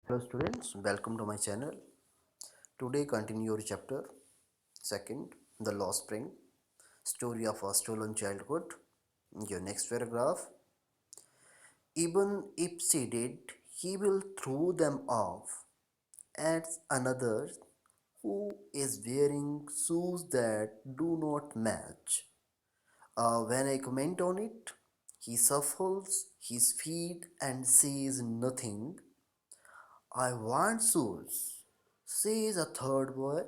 Hello students, welcome to my channel. Today continue your chapter second, The Lost Spring, story of a stolen childhood. Your next paragraph. Even if she did, he will throw them off. Adds another who is wearing shoes that do not match. When I comment on it, he shuffles his feet and says nothing. I want shoes, says a third boy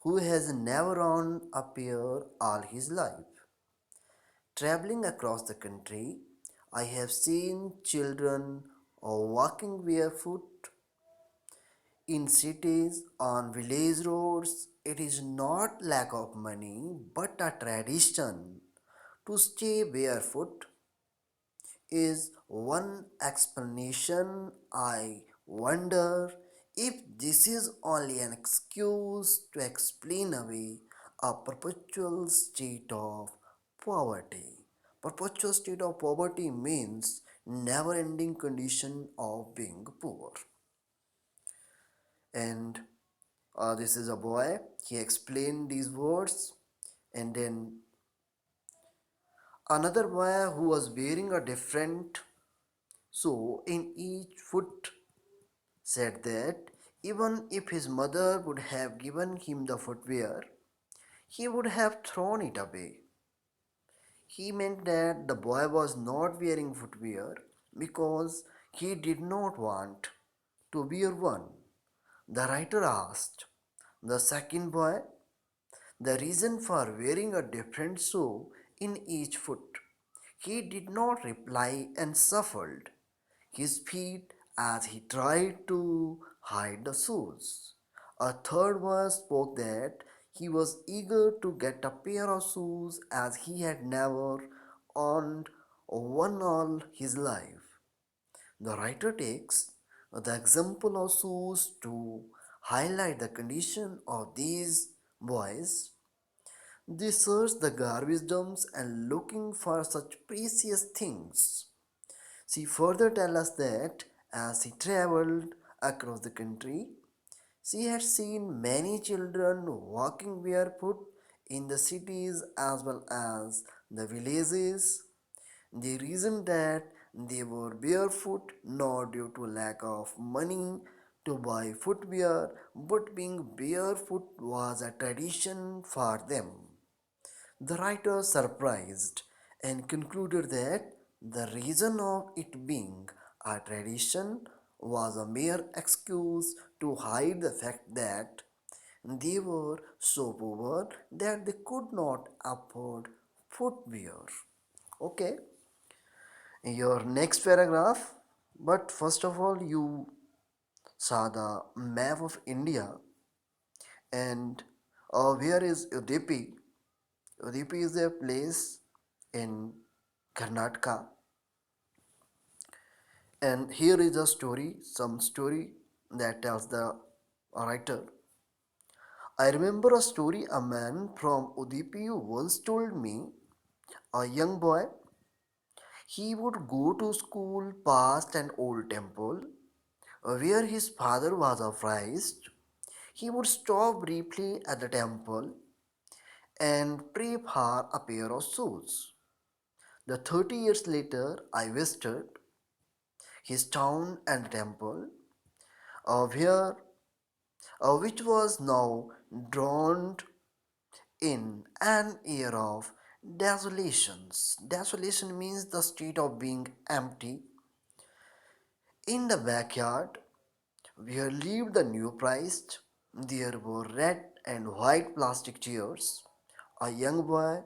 who has never owned a pair all his life. Traveling across the country, I have seen children walking barefoot in cities on village roads. It is not lack of money but a tradition to stay barefoot is one explanation. I wonder if this is only an excuse to explain away a perpetual state of poverty. Perpetual state of poverty means never ending condition of being poor. And this is a boy. He explained these words, and then another boy who was wearing a different so in each foot said that even if his mother would have given him the footwear, he would have thrown it away. He meant that the boy was not wearing footwear because he did not want to wear one. The writer asked the second boy the reason for wearing a different shoe in each foot. He did not reply and shuffled his feet as he tried to hide the shoes. A third verse spoke that he was eager to get a pair of shoes as he had never owned one all his life. The writer takes the example of shoes to highlight the condition of these boys. They search the garbage dumps and looking for such precious things. She further tells us that as she traveled across the country, she had seen many children walking barefoot in the cities as well as the villages. The reason that they were barefoot not due to lack of money to buy footwear, but being barefoot was a tradition for them. The writer surprised and concluded that the reason of it being a tradition was a mere excuse to hide the fact that they were so poor that they could not afford footwear. Okay, your next paragraph. But first of all, you saw the map of India and where is Udupi? Udupi is a place in Karnataka, and here is a story, some story that tells the writer. I remember a story a man from Udupi once told me. A young boy, he would go to school past an old temple where his father was a priest. He would stop briefly at the temple and pray for a pair of shoes. The 30 years later, I visited his town and temple, where which was now drowned in an air of desolations. Desolation means the state of being empty. In the backyard, where lived the new priest, there were red and white plastic chairs. A young boy,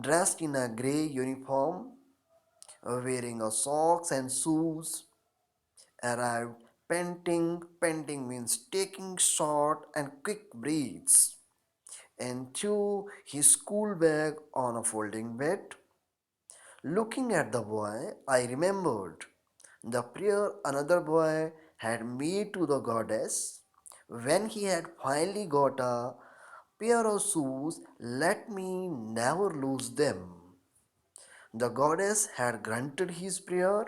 dressed in a grey uniform, wearing a socks and shoes, arrived panting. Panting means taking short and quick breaths, and threw his school bag on a folding bed. Looking at the boy, I remembered the prayer another boy had made to the goddess when he had finally got a pair of shoes. Let me never lose them. The goddess had granted his prayer.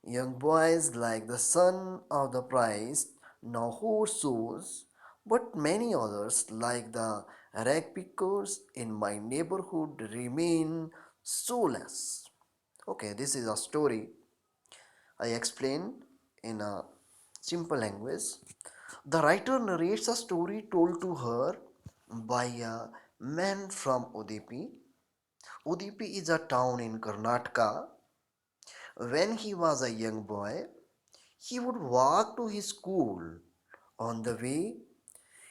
Young boys like the son of the priest now hold shoes, but many others like the rag pickers in my neighborhood remain shoeless. Okay, this is a story I explain in a simple language. The writer narrates a story told to her by a man from Udupi. Udupi is a town in Karnataka. When he was a young boy, he would walk to his school. On the way,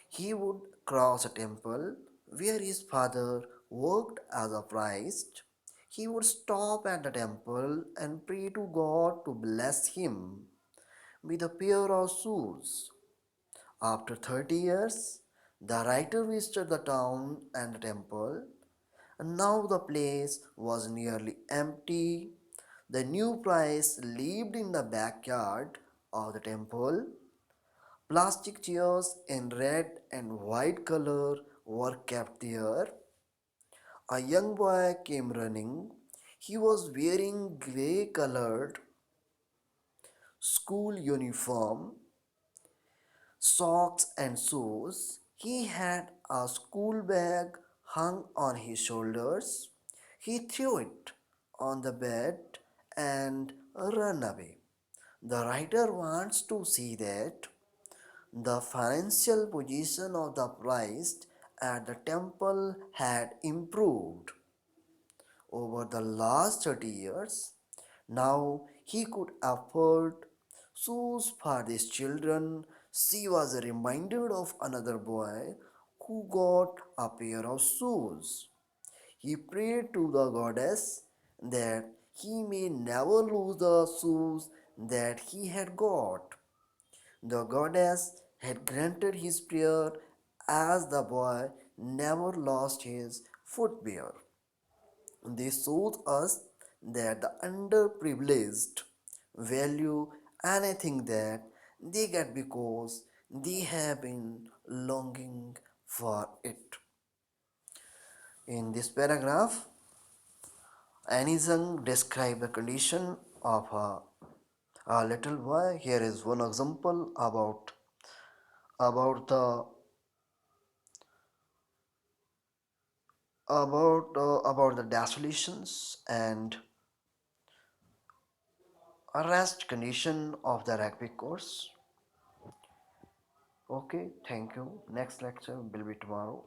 he would cross a temple where his father worked as a priest. He would stop at the temple and pray to God to bless him with a pair of shoes. After 30 years, the writer visited the town and the temple, and now the place was nearly empty. The new priest lived in the backyard of the temple. Plastic chairs in red and white color were kept there. A young boy came running. He was wearing grey colored school uniform, socks and shoes. He had a school bag hung on his shoulders. He threw it on the bed and ran away. The writer wants to see that the financial position of the priest at the temple had improved over the last 30 years. Now he could afford shoes for his children. She was reminded of another boy who got a pair of shoes. He prayed to the goddess that he may never lose the shoes that he had got. The goddess had granted his prayer as the boy never lost his footwear. This shows us that the underprivileged value anything that they get because they have been longing for it. In this paragraph, Anizang describes the condition of a little boy. Here is one example about the desolations and arrest condition of the rugby course. Okay, thank you. Next lecture will be tomorrow.